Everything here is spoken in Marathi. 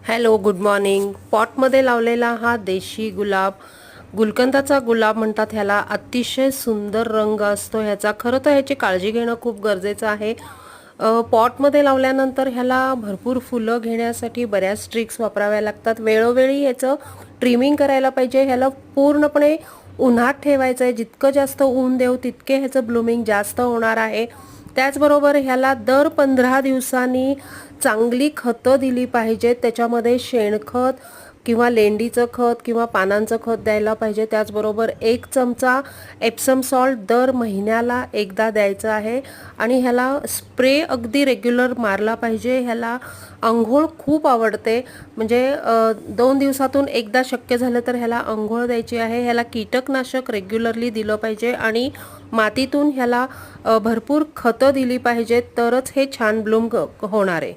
Hello, good morning. पॉटमध्ये लावलेला हा देशी गुलाब, गुलकंदाचा गुलाब म्हणतात ह्याला, अतिशय सुंदर रंग असतो ह्याचा. खरं तर ह्याची काळजी घेणं खूप गरजेचं आहे. पॉटमध्ये लावल्यानंतर ह्याला भरपूर फुलं घेण्यासाठी बऱ्याच ट्रिक्स वापराव्या लागतात. वेळोवेळी ह्याचं ट्रिमिंग करायला पाहिजे. ह्याला पूर्णपणे उन्हात ठेवायचं आहे. जितकं जास्त ऊन देऊ तितके ह्याचं ब्लूमिंग जास्त होणार आहे. त्याचबरोबर ह्याला दर 15 दिवसांनी चांगली खतं दिली पाहिजेत. त्याच्यामध्ये शेणखत किंवा लेंडीचं खत किंवा पानांचं खत द्यायला पाहिजे. त्याचबरोबर 1 चमचा एप्सम सॉल्ट दर महिन्याला एकदा द्यायचं आहे आणि ह्याला स्प्रे अगदी रेग्युलर मारला पाहिजे. ह्याला अंघोळ खूप आवडते, म्हणजे 2 दिवसातून एकदा शक्य झालं तर ह्याला अंघोळ द्यायची आहे. ह्याला कीटकनाशक रेग्युलरली दिलं पाहिजे आणि मातीतून ह्याला भरपूर खतं दिली पाहिजेत, तरच हे छान ब्लूम होणार आहे.